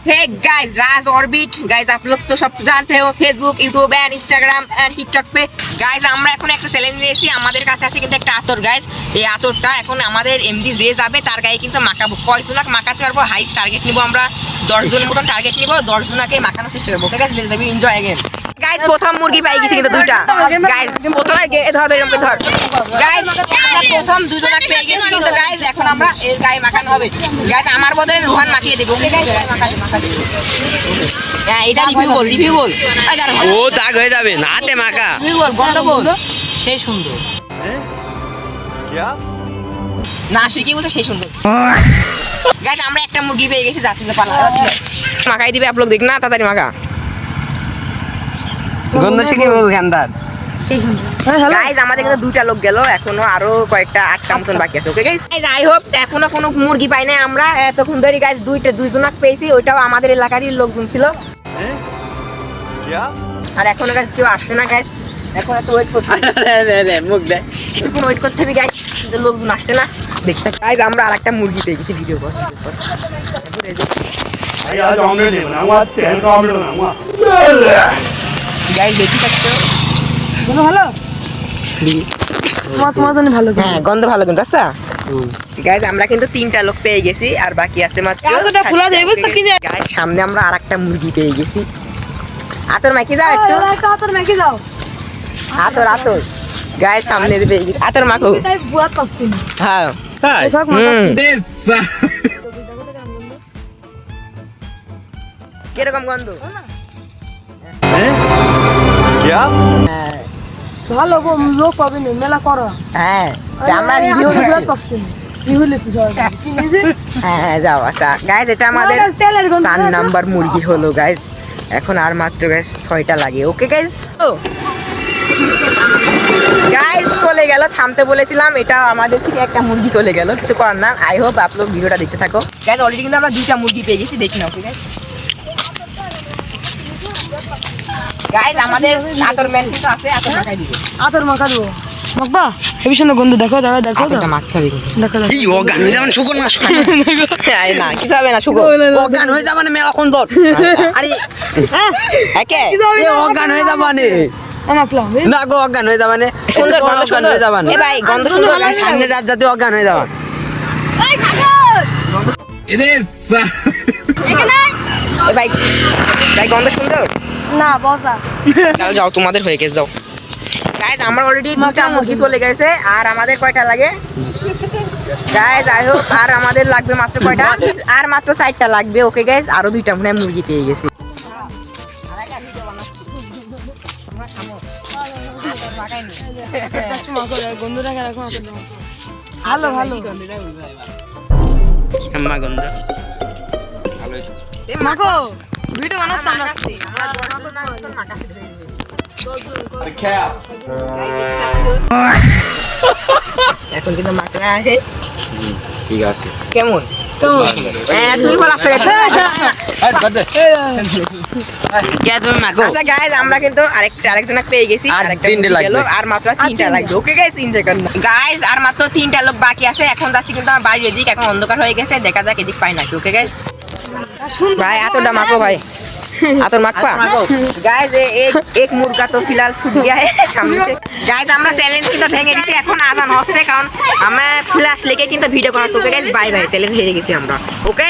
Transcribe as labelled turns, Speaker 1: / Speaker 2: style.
Speaker 1: Hey guys राज orbit guys आप लोग तो सब जानते हो Facebook YouTube and Instagram and TikTok पे गाइस আমরা এখন একটা চ্যালেঞ্জ নিয়েছি আমাদের কাছে আছে কিন্তু একটা আতর গাইস এই আতরটা এখন আমাদের এমডি যে যাবে তার গায়ে কিন্তু মাখাবো কয়জনক মাখাতে পারবো হাইস্ট টার্গেট নিব আমরা 10 জনের মত টার্গেট নিব 10 জনকে মাখানোর চেষ্টা করব okay guys let's be enjoy again guys প্রথম মুরগি পাই গেছি কিন্তু দুইটা গাইস প্রথমে ধর এরকম ধর গাইস আমরা প্রথম দুজনক পেয়ে গেছি কিন্তু গাইস এখন আমরা এর গায়ে মাখানো হবে গাইস আমার বদলে রোহান মাখিয়ে দেব ওকে গাইস মাখাতে হ্যাঁ এটা রিভিউ বল
Speaker 2: ও দাগ হয়ে যাবে না হাতে মাখা
Speaker 1: রিভিউ বল গন্ধ বল
Speaker 3: সেই সুন্দর
Speaker 2: क्या
Speaker 1: না শিখি বলতে সেই সুন্দর গাইস আমরা একটা মুরগি পেয়ে গেছি যাত্রীতে পালা মাখাই দিবে आप लोग देखना তাড়াতাড়ি মাখা
Speaker 2: গন্ধ শিখে বল গান্দার
Speaker 1: সেই সুন্দর গাইস আমাদের কিন্তু দুইটা লোক গেল এখনো আরো কয়েকটা আটটা মতন বাকি আছে ওকে গাইস আই হোপ এখনো কোনো মুরগি পাই নাই আমরা এতক্ষণ ধরে গাইস দুইজনক পেয়েছি ওইটাও আমাদের এলাকারই লোকজন ছিল
Speaker 2: क्या
Speaker 1: আর এখনো গাইস কেউ আসছে না গাইস এখন এত ওয়েট করতে
Speaker 2: রে মুখ দে
Speaker 1: কিছুক্ষণ ওয়েট করতে হবে গাইস কিন্তু লোকজন আসছে না দেখছেন গাইস আমরা আরেকটা মুরগি পেয়ে গেছি ভিডিও কর
Speaker 4: भाई आज ऑमलेट नहीं बनाऊंगा आज तेल का ऑमलेट बनाऊंगा
Speaker 1: গাইস দেখি থাকছো
Speaker 3: গন্ধ ভালো তোমার জন্য ভালো
Speaker 1: হ্যাঁ গন্ধ ভালো কিন্তু আচ্ছা গাইস আমরা কিন্তু তিনটা লোক পেয়ে গেছি আর বাকি আছে মাত্র
Speaker 3: এতটা ফুলা যায় বুঝছো কি যে
Speaker 1: গাইস সামনে আমরা আরেকটা মুরগি পেয়ে গেছি আতর মাখি দাও একটু
Speaker 3: আতর মেখে দাও
Speaker 1: আতর গাইস সামনে পেয়ে গেছি আতর মাখো
Speaker 3: তাই বুয়া করছি না
Speaker 1: হ্যাঁ
Speaker 2: তাই
Speaker 3: সব মাখাচ্ছি
Speaker 1: কিরকম গন্ধ
Speaker 2: क्या
Speaker 3: ভালো গো লোক পাবে না মেলা করো
Speaker 1: হ্যাঁ আমরা রিভিউ
Speaker 3: বুয়া করছি না রিভিউ লিখি কি নিজে
Speaker 1: হ্যাঁ যাও আচ্ছা গাইস এটা আমাদের
Speaker 3: তেলের গন্ধ
Speaker 1: 4 নাম্বার মুরগি হলো গাইস এখন আর মাত্র গাইস 6টা লাগে ওকে গাইস গাইস চলে গেল থামতে বলেছিলাম এটা আমাদের থেকে একটা মুরগি চলে গেল কিছু করার না আই হোপ आप लोग ভিডিওটা দেখতে থাকো গাইস অলরেডি কিন্তু আমরা দুইটা মুরগি পেয়ে গেছি দেখি নাও ওকে গাইস গাইস আমাদের আতর ম্যান কিন্তু আছে আতর মাখাই দিবে
Speaker 3: আতর মাখা দেবো মাখবা হেবি সুন্দর গন্ধ দেখো দাও দেখো
Speaker 1: আতরটা মাখতে হবে
Speaker 3: দেখো
Speaker 2: এই অজ্ঞান হয়ে যাবেন শুকন না শুকন
Speaker 1: আই না কিছু হবে না শুকো
Speaker 2: অজ্ঞান হয়ে যাবেন মেলা কোন দর আরে
Speaker 1: একে
Speaker 2: এ অজ্ঞান হয়ে যাবানে
Speaker 3: মাখলাম
Speaker 2: না গো অজ্ঞান হয়ে যাবানে
Speaker 1: সুন্দর গন্ধ
Speaker 2: অজ্ঞান
Speaker 1: সুন্দর
Speaker 2: হয়ে যাবানে
Speaker 1: এ ভাই গন্ধ সুন্দর
Speaker 2: সামনে যাতে অজ্ঞান হয়ে যাবান
Speaker 1: এ ভাই ভাই গন্ধ সুন্দর
Speaker 3: না বসা
Speaker 1: তাহলে যাও তোমাদের হয়ে গেছে যাও গাইস আমরা অলরেডি দুটা মুরগি চলে গেছে আর আমাদের কয়টা লাগে গাইস আই হোপ আর আমাদের লাগবে মাত্র কয়টা আর মাত্র 4টা লাগবে ওকে গাইস আরো দুইটা মনে হয় মুরগি পেয়ে গেছি
Speaker 3: গন্ধ দেখা রাখো ভালো ভালো
Speaker 2: আম্মা গন্ধ
Speaker 3: মাখো ভিডিও বানাচ্ছি
Speaker 1: এখন কিন্তু মাকড়া আছে
Speaker 2: ঠিক আছে
Speaker 1: কেমন হ্যাঁ তুমি বল আসতে
Speaker 2: কে তুমি মাগো
Speaker 1: আচ্ছা গাইস আমরা কিন্তু আরেকজনা পেয়ে গেছি
Speaker 2: আর
Speaker 1: আরেকটা
Speaker 2: তিনটে
Speaker 1: মুরগি গেল,
Speaker 2: লাগবে।
Speaker 1: আর মাত্র 3টা লাগবে ওকে গাইস এনজয় করুন গাইস আর মাত্র 3টা লোক বাকি আছে এখন যাচ্ছি কিন্তু আমার বাড়ির এদিক এখন অন্ধকার হয়ে গেছে দেখা যাক এদিক পাই নাকি ওকে গাইস भाई आतोड़ा माखो भाई आतोड़ माखपा गाइस एक मुर्गा तो फिलहाल छूट गया है सामने से गाइस আমরা চ্যালেঞ্জ কিন্তু ভেঙে দিয়েছি এখন আজান হচ্ছে কারণ আমরা ফ্ল্যাশ লেগে কিন্তু ভিডিও করা শুরু করে গাইস বাই বাই চ্যালেঞ্জ হেরে গেছি আমরা ওকে